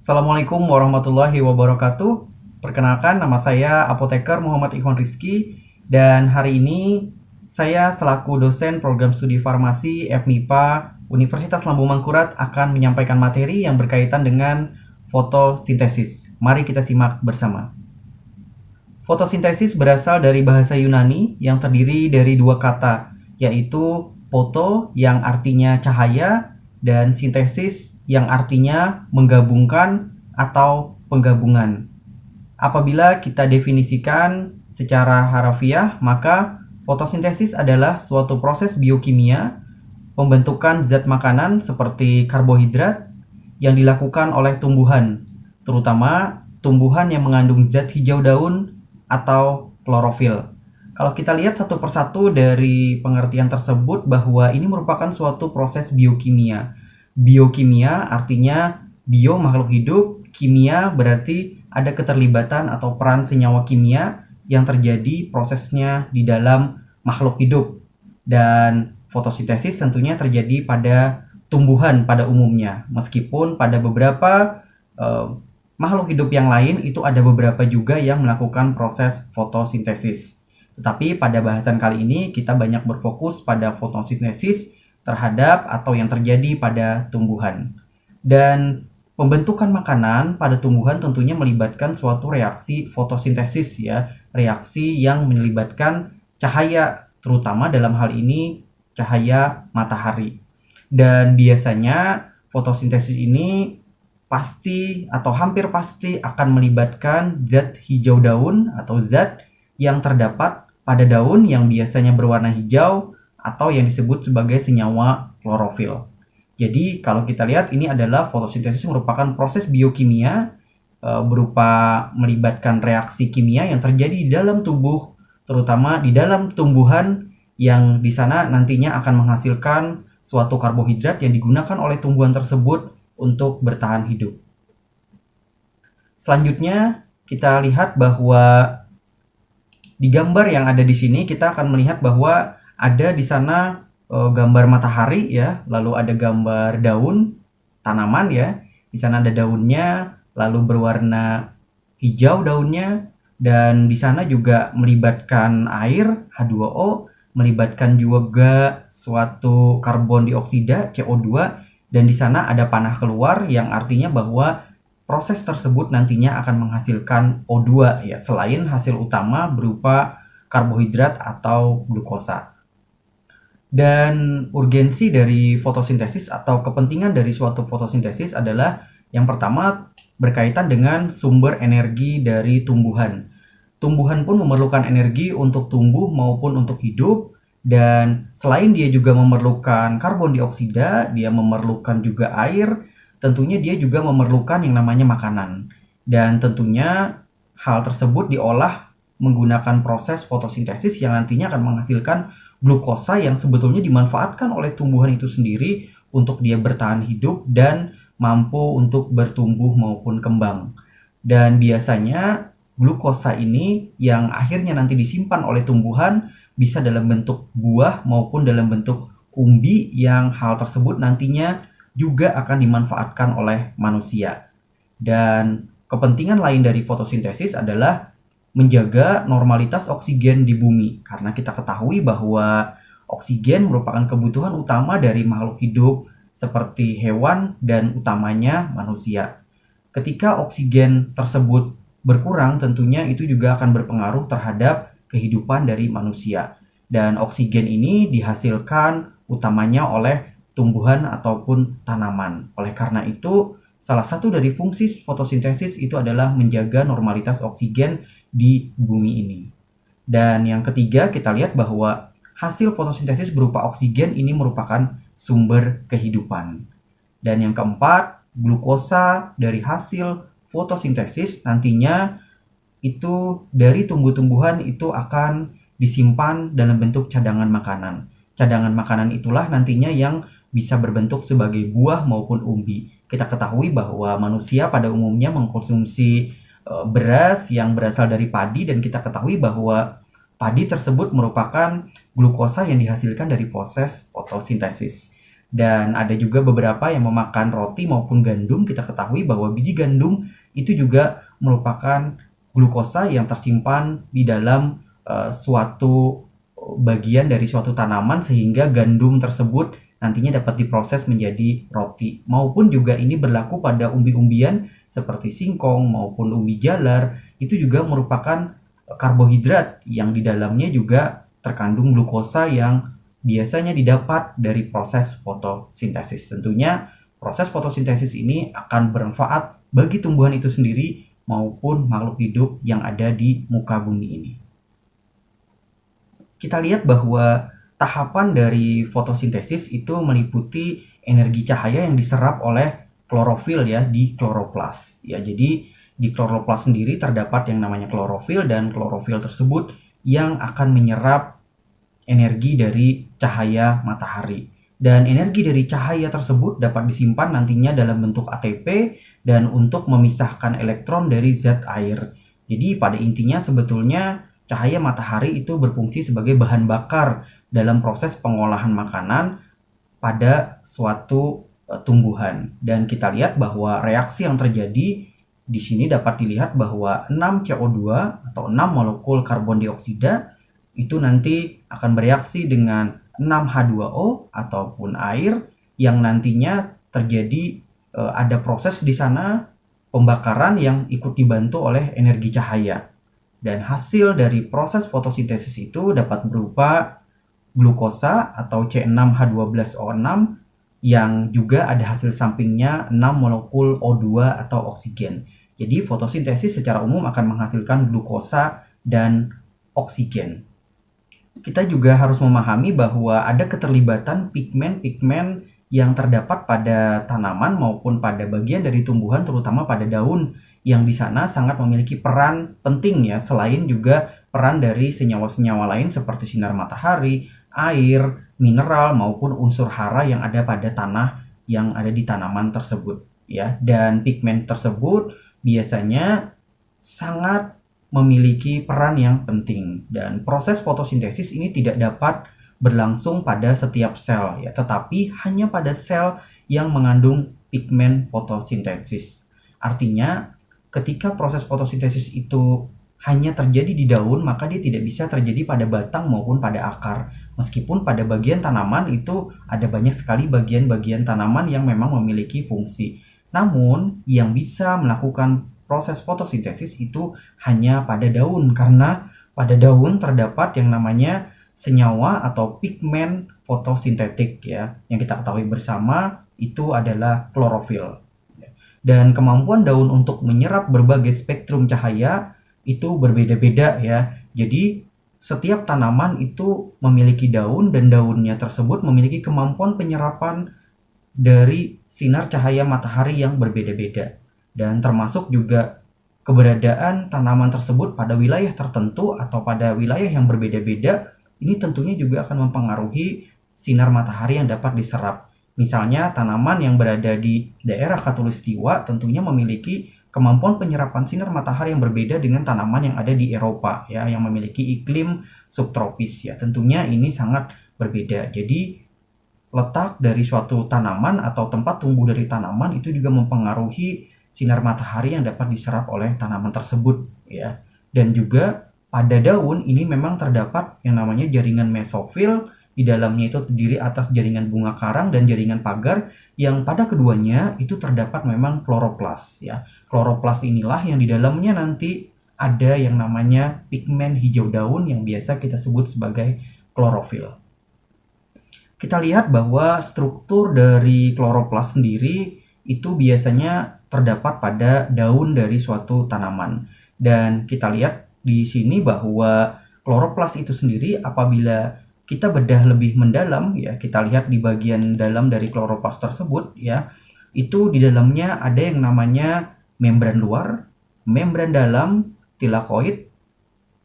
Assalamualaikum warahmatullahi wabarakatuh. Perkenalkan, nama saya Apoteker Muhammad Ikhwan Rizky, dan hari ini saya selaku dosen program studi farmasi FMIPA Universitas Lambung Mangkurat akan menyampaikan materi yang berkaitan dengan fotosintesis. Mari kita simak bersama. Fotosintesis berasal dari bahasa Yunani yang terdiri dari dua kata, yaitu foto yang artinya cahaya dan sintesis yang artinya menggabungkan atau penggabungan. Apabila kita definisikan secara harafiah, maka fotosintesis adalah suatu proses biokimia pembentukan zat makanan seperti karbohidrat yang dilakukan oleh tumbuhan, terutama tumbuhan yang mengandung zat hijau daun atau klorofil. Kalau kita lihat satu persatu dari pengertian tersebut bahwa ini merupakan suatu proses biokimia. Biokimia artinya bio makhluk hidup, kimia berarti ada keterlibatan atau peran senyawa kimia yang terjadi prosesnya di dalam makhluk hidup. Dan fotosintesis tentunya terjadi pada tumbuhan pada umumnya, meskipun pada beberapa makhluk hidup yang lain itu ada beberapa juga yang melakukan proses fotosintesis. Tetapi pada bahasan kali ini kita banyak berfokus pada fotosintesis terhadap atau yang terjadi pada tumbuhan. Dan pembentukan makanan pada tumbuhan tentunya melibatkan suatu reaksi fotosintesis ya, reaksi yang melibatkan cahaya, terutama dalam hal ini cahaya matahari. Dan biasanya fotosintesis ini pasti atau hampir pasti akan melibatkan zat hijau daun atau zat yang terdapat pada daun yang biasanya berwarna hijau atau yang disebut sebagai senyawa klorofil. Jadi kalau kita lihat ini adalah fotosintesis merupakan proses biokimia berupa melibatkan reaksi kimia yang terjadi di dalam tubuh, terutama di dalam tumbuhan yang di sana nantinya akan menghasilkan suatu karbohidrat yang digunakan oleh tumbuhan tersebut untuk bertahan hidup. Selanjutnya kita lihat bahwa di gambar yang ada di sini kita akan melihat bahwa ada di sana gambar matahari ya, lalu ada gambar daun tanaman ya. Di sana ada daunnya, lalu berwarna hijau daunnya, dan di sana juga melibatkan air H2O, melibatkan juga suatu karbon dioksida CO2. Dan di sana ada panah keluar yang artinya bahwa proses tersebut nantinya akan menghasilkan O2 ya, selain hasil utama berupa karbohidrat atau glukosa. Dan urgensi dari fotosintesis atau kepentingan dari suatu fotosintesis adalah yang pertama berkaitan dengan sumber energi dari tumbuhan. Tumbuhan pun memerlukan energi untuk tumbuh maupun untuk hidup. Dan selain dia juga memerlukan karbon dioksida, dia memerlukan juga air, tentunya dia juga memerlukan yang namanya makanan. Dan tentunya hal tersebut diolah menggunakan proses fotosintesis yang nantinya akan menghasilkan glukosa yang sebetulnya dimanfaatkan oleh tumbuhan itu sendiri untuk dia bertahan hidup dan mampu untuk bertumbuh maupun kembang. Dan biasanya glukosa ini yang akhirnya nanti disimpan oleh tumbuhan bisa dalam bentuk buah maupun dalam bentuk umbi yang hal tersebut nantinya juga akan dimanfaatkan oleh manusia. Dan kepentingan lain dari fotosintesis adalah menjaga normalitas oksigen di bumi, karena kita ketahui bahwa oksigen merupakan kebutuhan utama dari makhluk hidup seperti hewan dan utamanya manusia. Ketika oksigen tersebut berkurang, tentunya itu juga akan berpengaruh terhadap kehidupan dari manusia. Dan oksigen ini dihasilkan utamanya oleh tumbuhan ataupun tanaman. Oleh karena itu, salah satu dari fungsi fotosintesis itu adalah menjaga normalitas oksigen di bumi ini. Dan yang ketiga, kita lihat bahwa hasil fotosintesis berupa oksigen ini merupakan sumber kehidupan. Dan yang keempat, glukosa dari hasil fotosintesis nantinya itu dari tumbuh-tumbuhan itu akan disimpan dalam bentuk cadangan makanan. Cadangan makanan itulah nantinya yang bisa berbentuk sebagai buah maupun umbi. Kita ketahui bahwa manusia pada umumnya mengkonsumsi beras yang berasal dari padi, dan kita ketahui bahwa padi tersebut merupakan glukosa yang dihasilkan dari proses fotosintesis. Dan ada juga beberapa yang memakan roti maupun gandum. Kita ketahui bahwa biji gandum itu juga merupakan glukosa yang tersimpan di dalam suatu bagian dari suatu tanaman, sehingga gandum tersebut nantinya dapat diproses menjadi roti. Maupun juga ini berlaku pada umbi-umbian seperti singkong maupun umbi jalar, itu juga merupakan karbohidrat yang di dalamnya juga terkandung glukosa yang biasanya didapat dari proses fotosintesis. Tentunya proses fotosintesis ini akan bermanfaat bagi tumbuhan itu sendiri maupun makhluk hidup yang ada di muka bumi ini. Kita lihat bahwa tahapan dari fotosintesis itu meliputi energi cahaya yang diserap oleh klorofil ya di kloroplas. Ya, jadi di kloroplas sendiri terdapat yang namanya klorofil, dan klorofil tersebut yang akan menyerap energi dari cahaya matahari. Dan energi dari cahaya tersebut dapat disimpan nantinya dalam bentuk ATP dan untuk memisahkan elektron dari zat air. Jadi pada intinya sebetulnya cahaya matahari itu berfungsi sebagai bahan bakar dalam proses pengolahan makanan pada suatu tumbuhan. Dan kita lihat bahwa reaksi yang terjadi di sini dapat dilihat bahwa 6CO2 atau 6 molekul karbon dioksida itu nanti akan bereaksi dengan 6H2O ataupun air, yang nantinya terjadi ada proses di sana pembakaran yang ikut dibantu oleh energi cahaya. Dan hasil dari proses fotosintesis itu dapat berupa glukosa atau C6H12O6 yang juga ada hasil sampingnya 6 molekul O2 atau oksigen. Jadi fotosintesis secara umum akan menghasilkan glukosa dan oksigen. Kita juga harus memahami bahwa ada keterlibatan pigmen-pigmen yang terdapat pada tanaman maupun pada bagian dari tumbuhan, terutama pada daun, yang di sana sangat memiliki peran penting ya, selain juga peran dari senyawa-senyawa lain seperti sinar matahari, air, mineral maupun unsur hara yang ada pada tanah yang ada di tanaman tersebut ya. Dan pigmen tersebut biasanya sangat memiliki peran yang penting, dan proses fotosintesis ini tidak dapat berlangsung pada setiap sel ya, tetapi hanya pada sel yang mengandung pigmen fotosintesis. Artinya ketika proses fotosintesis itu hanya terjadi di daun, maka dia tidak bisa terjadi pada batang maupun pada akar. Meskipun pada bagian tanaman itu ada banyak sekali bagian-bagian tanaman yang memang memiliki fungsi. Namun yang bisa melakukan proses fotosintesis itu hanya pada daun, karena pada daun terdapat yang namanya senyawa atau pigmen fotosintetik ya, yang kita ketahui bersama itu adalah klorofil. Dan kemampuan daun untuk menyerap berbagai spektrum cahaya itu berbeda-beda ya. Jadi setiap tanaman itu memiliki daun, dan daunnya tersebut memiliki kemampuan penyerapan dari sinar cahaya matahari yang berbeda-beda. Dan termasuk juga keberadaan tanaman tersebut pada wilayah tertentu atau pada wilayah yang berbeda-beda, ini tentunya juga akan mempengaruhi sinar matahari yang dapat diserap. Misalnya tanaman yang berada di daerah khatulistiwa tentunya memiliki kemampuan penyerapan sinar matahari yang berbeda dengan tanaman yang ada di Eropa ya, yang memiliki iklim subtropis ya. Tentunya ini sangat berbeda. Jadi letak dari suatu tanaman atau tempat tumbuh dari tanaman itu juga mempengaruhi sinar matahari yang dapat diserap oleh tanaman tersebut ya. Dan juga pada daun ini memang terdapat yang namanya jaringan mesofil, di dalamnya itu terdiri atas jaringan bunga karang dan jaringan pagar, yang pada keduanya itu terdapat memang kloroplas ya. Kloroplas inilah yang di dalamnya nanti ada yang namanya pigmen hijau daun yang biasa kita sebut sebagai klorofil. Kita lihat bahwa struktur dari kloroplas sendiri itu biasanya terdapat pada daun dari suatu tanaman. Dan kita lihat di sini bahwa kloroplas itu sendiri apabila kita bedah lebih mendalam ya, kita lihat di bagian dalam dari kloroplas tersebut ya, itu di dalamnya ada yang namanya membran luar, membran dalam, tilakoid,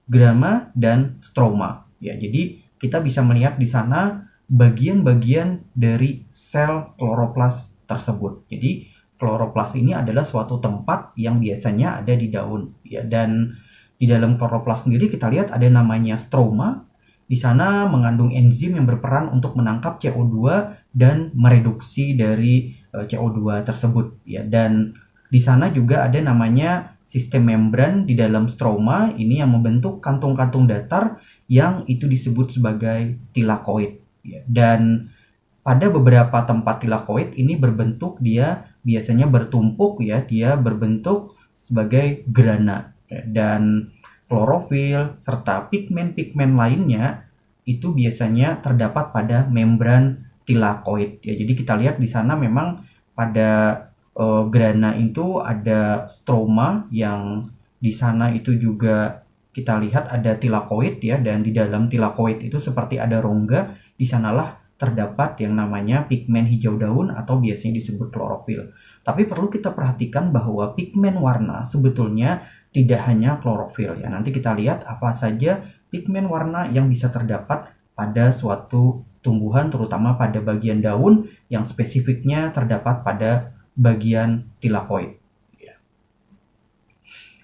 grama, dan stroma ya. Jadi kita bisa melihat di sana bagian-bagian dari sel kloroplas tersebut. Jadi kloroplas ini adalah suatu tempat yang biasanya ada di daun ya. Dan di dalam kloroplas sendiri kita lihat ada namanya stroma. Di sana mengandung enzim yang berperan untuk menangkap CO2 dan mereduksi dari CO2 tersebut ya. Dan di sana juga ada namanya sistem membran di dalam stroma ini yang membentuk kantung-kantung datar yang itu disebut sebagai tilakoid ya. Dan pada beberapa tempat tilakoid ini berbentuk dia biasanya bertumpuk ya, dia berbentuk sebagai grana ya. Dan klorofil serta pigmen-pigmen lainnya itu biasanya terdapat pada membran tilakoid ya. Jadi kita lihat di sana memang pada grana itu ada stroma yang di sana itu juga kita lihat ada tilakoid ya, dan di dalam tilakoid itu seperti ada rongga, di sanalah terdapat yang namanya pigmen hijau daun atau biasanya disebut klorofil. Tapi perlu kita perhatikan bahwa pigmen warna sebetulnya tidak hanya klorofil ya. Nanti kita lihat apa saja pigmen warna yang bisa terdapat pada suatu tumbuhan, terutama pada bagian daun yang spesifiknya terdapat pada bagian tilakoid.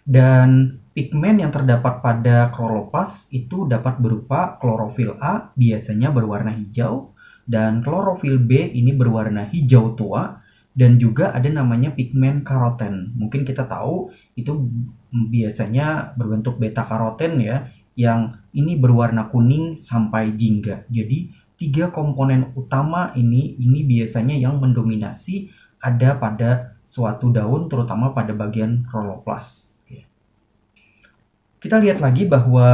Dan pigmen yang terdapat pada kloroplast itu dapat berupa klorofil A biasanya berwarna hijau, dan klorofil B ini berwarna hijau tua, dan juga ada namanya pigmen karoten. Mungkin kita tahu itu biasanya berbentuk beta karoten ya, yang ini berwarna kuning sampai jingga. Jadi 3 komponen utama ini biasanya yang mendominasi ada pada suatu daun, terutama pada bagian kloroplast. Kita lihat lagi bahwa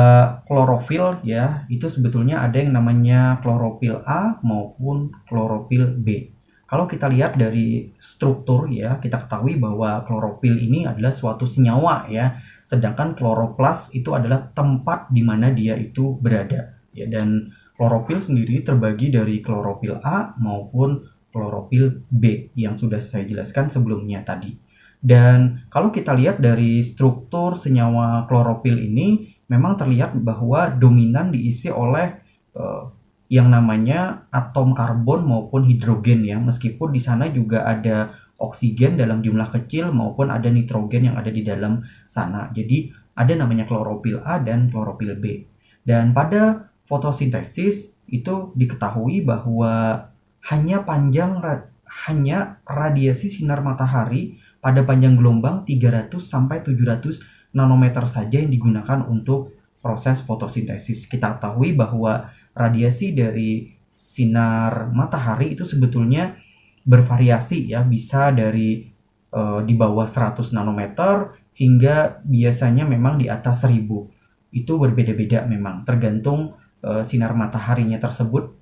klorofil ya, itu sebetulnya ada yang namanya klorofil A maupun klorofil B. Kalau kita lihat dari struktur ya, kita ketahui bahwa klorofil ini adalah suatu senyawa ya, sedangkan kloroplast itu adalah tempat di mana dia itu berada ya. Dan klorofil sendiri terbagi dari klorofil A maupun klorofil B yang sudah saya jelaskan sebelumnya tadi. Dan kalau kita lihat dari struktur senyawa klorofil ini, memang terlihat bahwa dominan diisi oleh yang namanya atom karbon maupun hidrogen ya, meskipun di sana juga ada oksigen dalam jumlah kecil maupun ada nitrogen yang ada di dalam sana. Jadi ada namanya klorofil A dan klorofil B. Dan pada fotosintesis itu diketahui bahwa hanya radiasi sinar matahari pada panjang gelombang 300 sampai 700 nanometer saja yang digunakan untuk proses fotosintesis. Kita ketahui bahwa radiasi dari sinar matahari itu sebetulnya bervariasi ya, bisa dari di bawah 100 nanometer hingga biasanya memang di atas 1000. Itu berbeda-beda memang, tergantung sinar mataharinya tersebut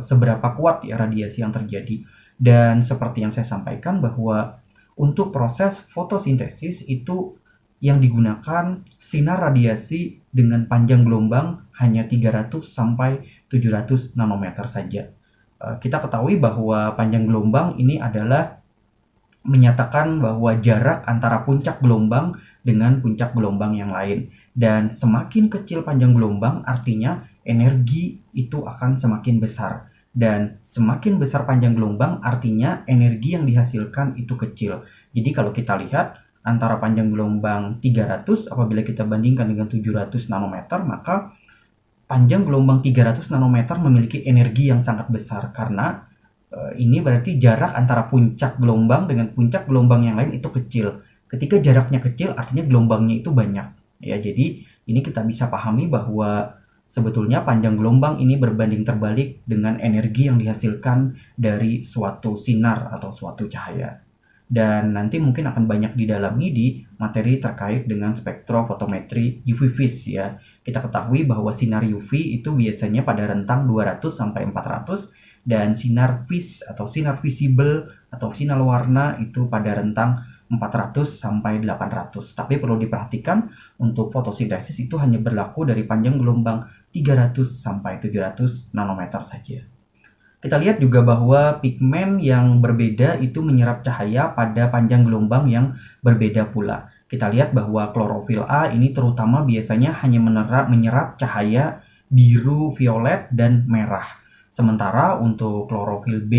seberapa kuat ya radiasi yang terjadi. Dan seperti yang saya sampaikan bahwa untuk proses fotosintesis itu yang digunakan sinar radiasi dengan panjang gelombang hanya 300 sampai 700 nanometer saja. Kita ketahui bahwa panjang gelombang ini adalah menyatakan bahwa jarak antara puncak gelombang dengan puncak gelombang yang lain. Dan semakin kecil panjang gelombang artinya energi itu akan semakin besar. Dan semakin besar panjang gelombang artinya energi yang dihasilkan itu kecil. Jadi kalau kita lihat antara panjang gelombang 300 apabila kita bandingkan dengan 700 nanometer, maka panjang gelombang 300 nanometer memiliki energi yang sangat besar, karena ini berarti jarak antara puncak gelombang dengan puncak gelombang yang lain itu kecil. Ketika jaraknya kecil artinya gelombangnya itu banyak ya. Jadi ini kita bisa pahami bahwa sebetulnya panjang gelombang ini berbanding terbalik dengan energi yang dihasilkan dari suatu sinar atau suatu cahaya. Dan nanti mungkin akan banyak didalami di materi terkait dengan spektrofotometri UV vis ya. Kita ketahui bahwa sinar UV itu biasanya pada rentang 200 sampai 400, dan sinar vis atau sinar visible atau sinar warna itu pada rentang 400 sampai 800. Tapi perlu diperhatikan untuk fotosintesis itu hanya berlaku dari panjang gelombang 300 sampai 700 nanometer saja. Kita lihat juga bahwa pigmen yang berbeda itu menyerap cahaya pada panjang gelombang yang berbeda pula. Kita lihat bahwa klorofil A ini terutama biasanya hanya menyerap cahaya biru, violet, dan merah. Sementara untuk klorofil B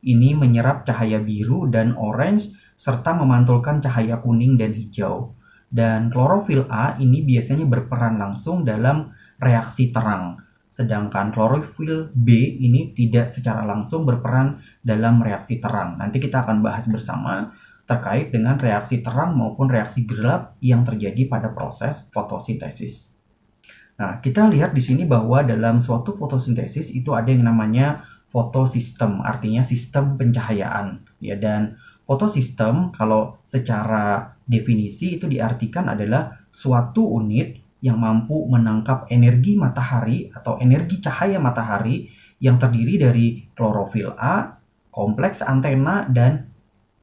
ini menyerap cahaya biru dan orange serta memantulkan cahaya kuning dan hijau. Dan klorofil A ini biasanya berperan langsung dalam reaksi terang. sedangkan klorofil B ini tidak secara langsung berperan dalam reaksi terang. Nanti kita akan bahas bersama terkait dengan reaksi terang maupun reaksi gelap yang terjadi pada proses fotosintesis. Nah, kita lihat di sini bahwa dalam suatu fotosintesis itu ada yang namanya fotosistem, artinya sistem pencahayaan. Ya, dan fotosistem kalau secara definisi itu diartikan adalah suatu unit yang mampu menangkap energi matahari atau energi cahaya matahari yang terdiri dari klorofil A, kompleks antena, dan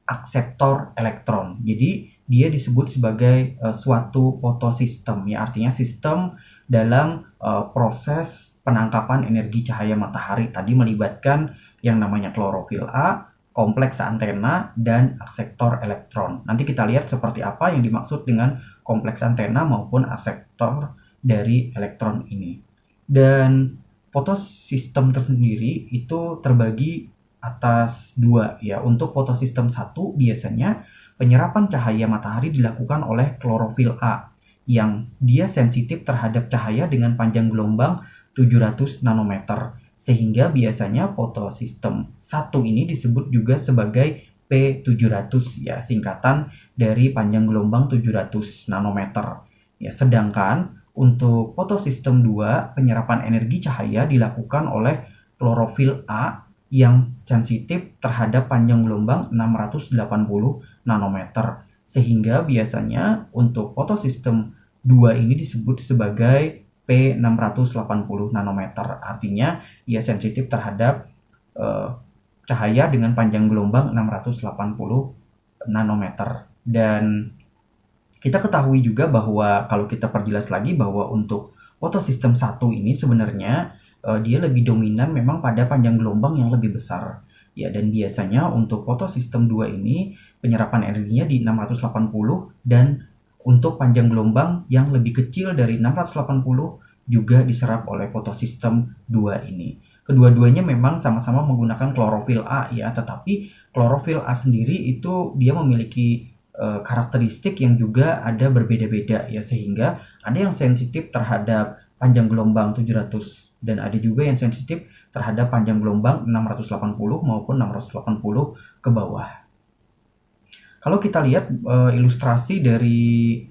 akseptor elektron. Jadi dia disebut sebagai suatu fotosistem, ya artinya sistem dalam proses penangkapan energi cahaya matahari tadi melibatkan yang namanya klorofil A, kompleks antena, dan akseptor elektron. Nanti kita lihat seperti apa yang dimaksud dengan kompleks antena maupun akseptor dari elektron ini. Dan fotosistem tersendiri itu terbagi atas dua ya. Untuk fotosistem 1 biasanya penyerapan cahaya matahari dilakukan oleh klorofil A yang dia sensitif terhadap cahaya dengan panjang gelombang 700 nanometer. Sehingga biasanya fotosistem 1 ini disebut juga sebagai P700 ya, singkatan dari panjang gelombang 700 nanometer. Ya, sedangkan untuk fotosistem 2 penyerapan energi cahaya dilakukan oleh klorofil A yang sensitif terhadap panjang gelombang 680 nanometer. Sehingga biasanya untuk fotosistem 2 ini disebut sebagai P680 nanometer. Artinya ia sensitif terhadap cahaya dengan panjang gelombang 680 nanometer. Dan kita ketahui juga bahwa kalau kita perjelas lagi bahwa untuk fotosistem 1 ini sebenarnya dia lebih dominan memang pada panjang gelombang yang lebih besar. Ya, dan biasanya untuk fotosistem 2 ini penyerapan energinya di 680 dan untuk panjang gelombang yang lebih kecil dari 680 juga diserap oleh fotosistem 2 ini. Kedua-duanya memang sama-sama menggunakan klorofil A ya, tetapi klorofil A sendiri itu dia memiliki karakteristik yang juga ada berbeda-beda ya, sehingga ada yang sensitif terhadap panjang gelombang 700 dan ada juga yang sensitif terhadap panjang gelombang 680 maupun 680 ke bawah. Kalau kita lihat ilustrasi dari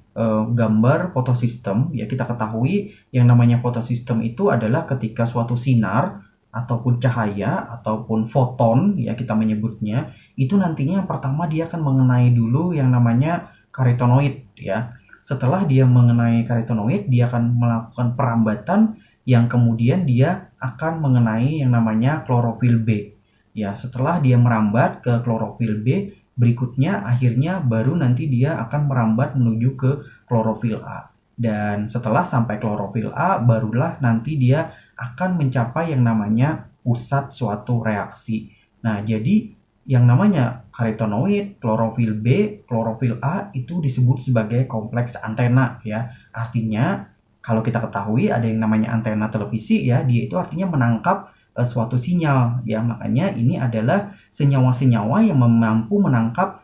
gambar fotosistem, ya kita ketahui yang namanya fotosistem itu adalah ketika suatu sinar ataupun cahaya ataupun foton ya kita menyebutnya, itu nantinya yang pertama dia akan mengenai dulu yang namanya karotenoid ya. Setelah dia mengenai karotenoid, dia akan melakukan perambatan yang kemudian dia akan mengenai yang namanya klorofil B. Ya, setelah dia merambat ke klorofil B, berikutnya akhirnya baru nanti dia akan merambat menuju ke klorofil A. Dan setelah sampai klorofil A, barulah nanti dia akan mencapai yang namanya pusat suatu reaksi. Nah, jadi yang namanya karotenoid, klorofil B, klorofil A itu disebut sebagai kompleks antena ya. Artinya kalau kita ketahui ada yang namanya antena televisi ya, dia itu artinya menangkap suatu sinyal ya. Makanya ini adalah senyawa-senyawa yang mampu menangkap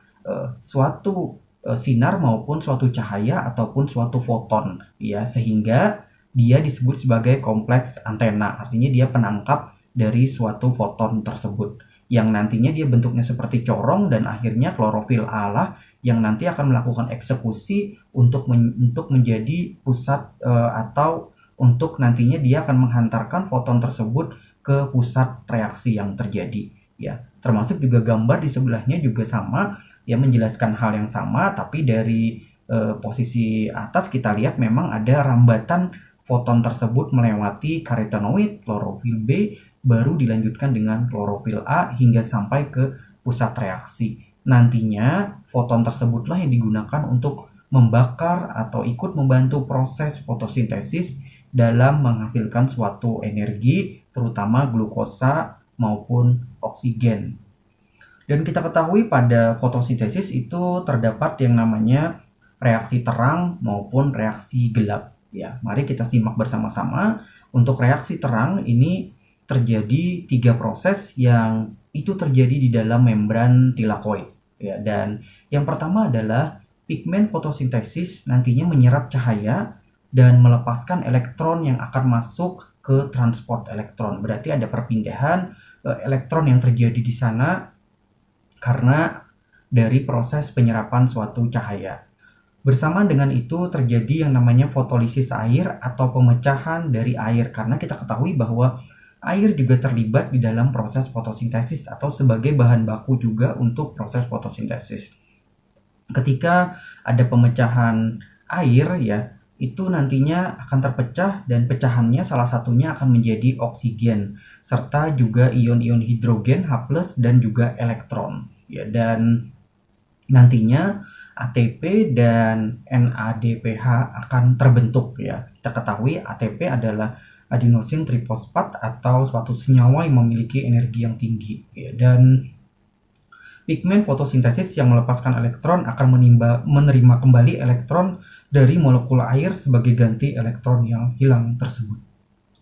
suatu sinar maupun suatu cahaya ataupun suatu foton ya, sehingga dia disebut sebagai kompleks antena. Artinya dia penangkap dari suatu foton tersebut yang nantinya dia bentuknya seperti corong dan akhirnya klorofil A lah yang nanti akan melakukan eksekusi untuk menjadi pusat atau untuk nantinya dia akan menghantarkan foton tersebut ke pusat reaksi yang terjadi ya. Termasuk juga gambar di sebelahnya juga sama ya, menjelaskan hal yang sama, tapi dari posisi atas kita lihat memang ada rambatan foton tersebut melewati karotenoid, klorofil B, baru dilanjutkan dengan klorofil A hingga sampai ke pusat reaksi. Nantinya foton tersebutlah yang digunakan untuk membakar atau ikut membantu proses fotosintesis dalam menghasilkan suatu energi, terutama glukosa maupun oksigen. Dan kita ketahui pada fotosintesis itu terdapat yang namanya reaksi terang maupun reaksi gelap. Ya, mari kita simak bersama-sama. Untuk reaksi terang ini terjadi 3 proses yang itu terjadi di dalam membran tilakoid. Ya, dan yang pertama adalah pigmen fotosintesis nantinya menyerap cahaya dan melepaskan elektron yang akan masuk ke transport elektron. Berarti ada perpindahan elektron yang terjadi di sana karena dari proses penyerapan suatu cahaya. Bersamaan dengan itu terjadi yang namanya fotolisis air atau pemecahan dari air, karena kita ketahui bahwa air juga terlibat di dalam proses fotosintesis atau sebagai bahan baku juga untuk proses fotosintesis. Ketika ada pemecahan air ya, itu nantinya akan terpecah dan pecahannya salah satunya akan menjadi oksigen serta juga ion-ion hidrogen H+ dan juga elektron ya, dan nantinya ATP dan NADPH akan terbentuk ya. Kita ketahui ATP adalah adenosine trifosfat atau suatu senyawa yang memiliki energi yang tinggi ya, dan pigmen fotosintesis yang melepaskan elektron akan menerima kembali elektron dari molekul air sebagai ganti elektron yang hilang tersebut.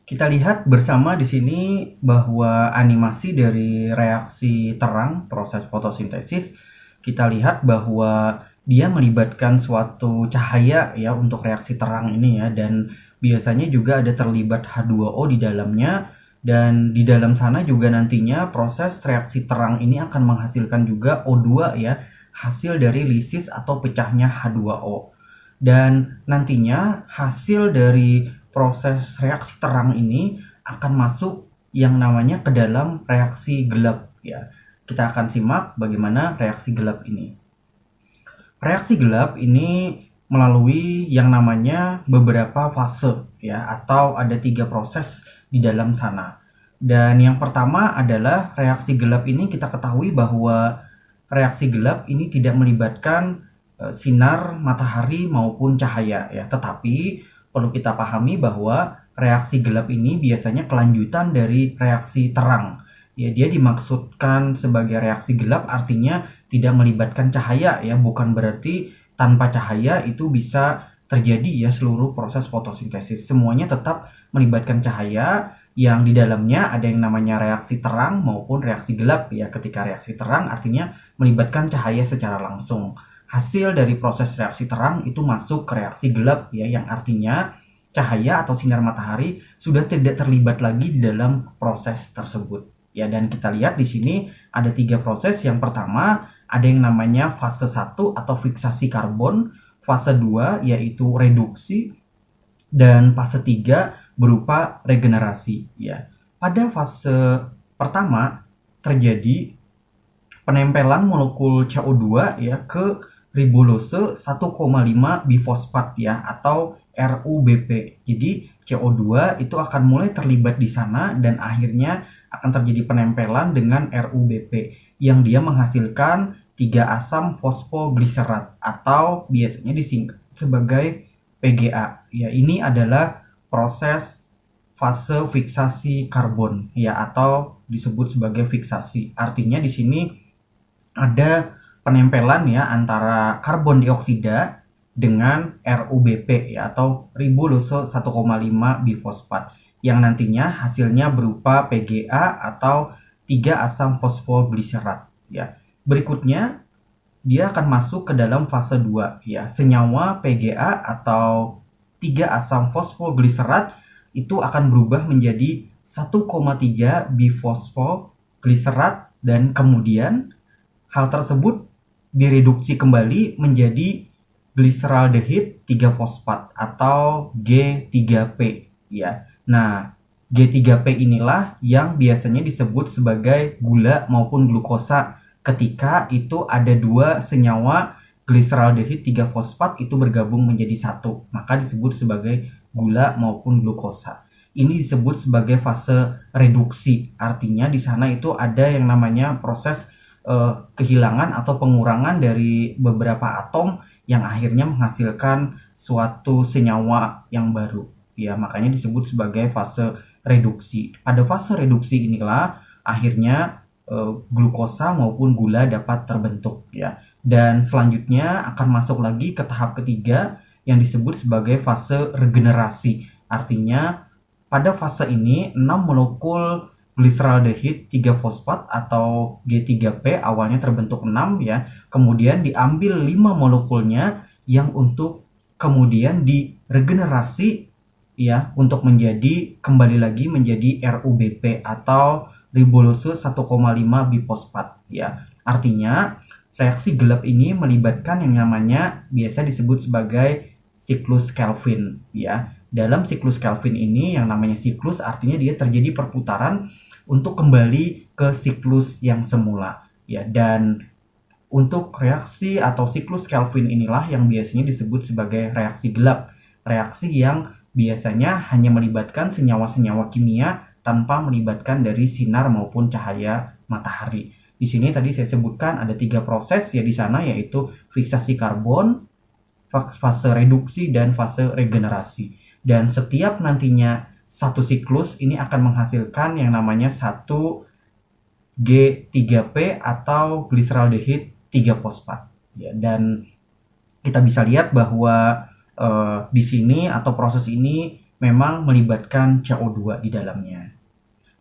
Kita lihat bersama di sini bahwa animasi dari reaksi terang proses fotosintesis, kita lihat bahwa dia melibatkan suatu cahaya ya untuk reaksi terang ini ya, dan biasanya juga ada terlibat H2O di dalamnya, dan di dalam sana juga nantinya proses reaksi terang ini akan menghasilkan juga O2 ya, hasil dari lisis atau pecahnya H2O. Dan nantinya hasil dari proses reaksi terang ini akan masuk yang namanya ke dalam reaksi gelap ya. Kita akan simak bagaimana reaksi gelap ini. Reaksi gelap ini melalui yang namanya beberapa fase ya, atau ada 3 proses di dalam sana. Dan yang pertama adalah reaksi gelap ini kita ketahui bahwa reaksi gelap ini tidak melibatkan sinar matahari maupun cahaya ya, tetapi perlu kita pahami bahwa reaksi gelap ini biasanya kelanjutan dari reaksi terang. Ya, dia dimaksudkan sebagai reaksi gelap artinya tidak melibatkan cahaya ya, bukan berarti tanpa cahaya itu bisa terjadi ya seluruh proses fotosintesis. Semuanya tetap melibatkan cahaya yang di dalamnya ada yang namanya reaksi terang maupun reaksi gelap ya. Ketika reaksi terang artinya melibatkan cahaya secara langsung. Hasil dari proses reaksi terang itu masuk ke reaksi gelap ya, yang artinya cahaya atau sinar matahari sudah tidak terlibat lagi di dalam proses tersebut. Ya, dan kita lihat di sini ada 3 proses. Yang pertama ada yang namanya fase 1 atau fiksasi karbon, fase 2 yaitu reduksi, dan fase 3 berupa regenerasi ya. Pada fase pertama terjadi penempelan molekul CO2 ya ke ribulose 1,5 bifosfat ya, atau RUBP. Jadi CO2 itu akan mulai terlibat di sana dan akhirnya akan terjadi penempelan dengan RUBP yang dia menghasilkan 3 asam fosfogliserat atau biasanya disingkat sebagai PGA. Ya, ini adalah proses fase fiksasi karbon ya, atau disebut sebagai fiksasi. Artinya di sini ada penempelan ya antara karbon dioksida dengan RUBP ya, atau ribulose 1,5 bifosfat, yang nantinya hasilnya berupa PGA atau 3 asam fosfogliserat ya. Berikutnya dia akan masuk ke dalam fase 2 ya. Senyawa PGA atau 3 asam fosfogliserat itu akan berubah menjadi 1,3 bifosfogliserat, dan kemudian hal tersebut direduksi kembali menjadi gliseraldehid 3 fosfat atau G3P ya. Nah, G3P inilah yang biasanya disebut sebagai gula maupun glukosa ketika itu ada 2 senyawa gliseraldehid 3 fosfat itu bergabung menjadi satu, maka disebut sebagai gula maupun glukosa. Ini disebut sebagai fase reduksi. Artinya di sana itu ada yang namanya proses kehilangan atau pengurangan dari beberapa atom yang akhirnya menghasilkan suatu senyawa yang baru ya, makanya disebut sebagai fase reduksi. Pada fase reduksi inilah akhirnya glukosa maupun gula dapat terbentuk ya, dan selanjutnya akan masuk lagi ke tahap ketiga yang disebut sebagai fase regenerasi. Artinya pada fase ini 6 molekul gliseraldehid 3 fosfat atau G3P awalnya terbentuk 6 ya, kemudian diambil 5 molekulnya yang untuk kemudian diregenerasi ya untuk kembali lagi menjadi RUBP atau ribulose 1,5 bifosfat ya. Artinya reaksi gelap ini melibatkan yang namanya biasa disebut sebagai siklus Kelvin ya. Dalam siklus Kelvin ini yang namanya siklus artinya dia terjadi perputaran untuk kembali ke siklus yang semula ya. Dan untuk reaksi atau siklus Kelvin inilah yang biasanya disebut sebagai reaksi gelap. Reaksi yang biasanya hanya melibatkan senyawa-senyawa kimia tanpa melibatkan dari sinar maupun cahaya matahari. Di sini tadi saya sebutkan ada 3 proses ya di sana, yaitu fiksasi karbon, fase reduksi, dan fase regenerasi. Dan setiap nantinya satu siklus ini akan menghasilkan yang namanya 1 G3P atau glyceraldehyde 3 fosfat. Ya, dan kita bisa lihat bahwa di sini atau proses ini memang melibatkan CO2 di dalamnya.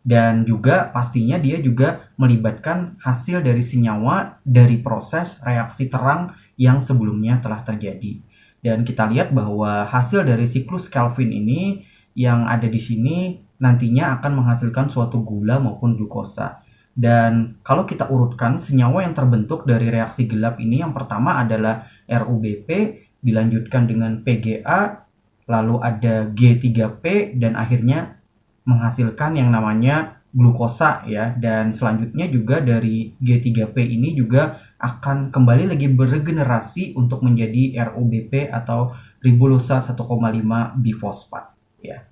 Dan juga pastinya dia juga melibatkan hasil dari senyawa dari proses reaksi terang yang sebelumnya telah terjadi. Dan kita lihat bahwa hasil dari siklus Kelvin ini yang ada di sini nantinya akan menghasilkan suatu gula maupun glukosa. Dan kalau kita urutkan senyawa yang terbentuk dari reaksi gelap ini, yang pertama adalah RUBP, dilanjutkan dengan PGA, lalu ada G3P, dan akhirnya menghasilkan yang namanya glukosa ya. Dan selanjutnya juga dari G3P ini juga akan kembali lagi beregenerasi untuk menjadi RUBP atau ribulosa 1,5 bifosfat ya.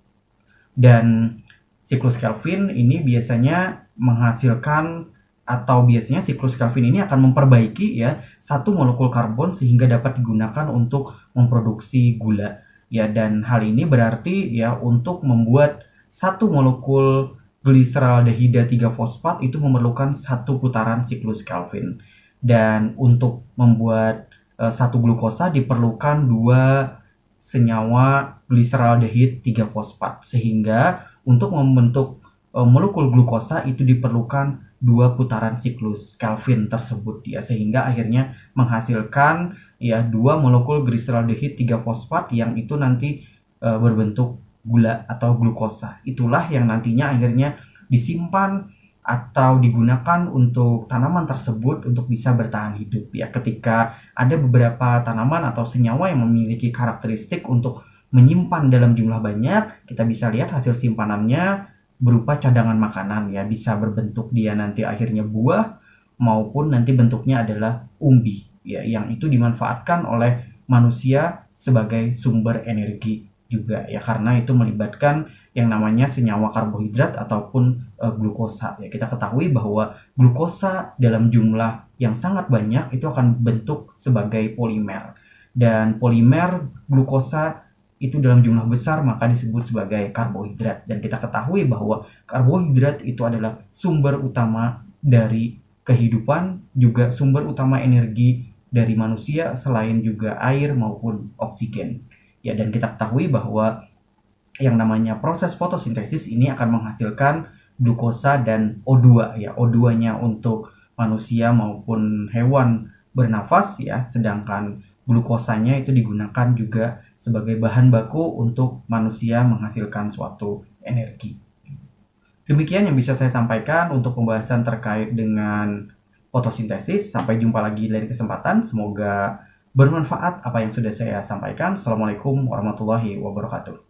Dan siklus Kelvin ini biasanya menghasilkan atau biasanya siklus Kelvin ini akan memperbaiki ya satu molekul karbon sehingga dapat digunakan untuk memproduksi gula ya. Dan hal ini berarti ya untuk membuat satu molekul gliseraldehyde 3 fosfat itu memerlukan satu putaran siklus Kelvin. Dan untuk membuat satu glukosa diperlukan 2 senyawa gliseraldehyde 3 fosfat, sehingga untuk membentuk molekul glukosa itu diperlukan 2 putaran siklus Kelvin tersebut ya, sehingga akhirnya menghasilkan ya 2 molekul gliseraldehyde 3 fosfat yang itu nanti berbentuk gula atau glukosa. Itulah yang nantinya akhirnya disimpan atau digunakan untuk tanaman tersebut untuk bisa bertahan hidup ya. Ketika ada beberapa tanaman atau senyawa yang memiliki karakteristik untuk menyimpan dalam jumlah banyak, kita bisa lihat hasil simpanannya berupa cadangan makanan ya, bisa berbentuk dia nanti akhirnya buah maupun nanti bentuknya adalah umbi ya, yang itu dimanfaatkan oleh manusia sebagai sumber energi juga ya, karena itu melibatkan yang namanya senyawa karbohidrat ataupun glukosa ya. Kita ketahui bahwa glukosa dalam jumlah yang sangat banyak itu akan bentuk sebagai polimer, dan polimer glukosa itu dalam jumlah besar maka disebut sebagai karbohidrat. Dan kita ketahui bahwa karbohidrat itu adalah sumber utama dari kehidupan, juga sumber utama energi dari manusia selain juga air maupun oksigen ya. Dan kita ketahui bahwa yang namanya proses fotosintesis ini akan menghasilkan glukosa dan O2 ya. O2-nya untuk manusia maupun hewan bernafas ya, sedangkan glukosanya itu digunakan juga sebagai bahan baku untuk manusia menghasilkan suatu energi. Demikian yang bisa saya sampaikan untuk pembahasan terkait dengan fotosintesis. Sampai jumpa lagi lain kesempatan. Semoga bermanfaat apa yang sudah saya sampaikan. Assalamualaikum warahmatullahi wabarakatuh.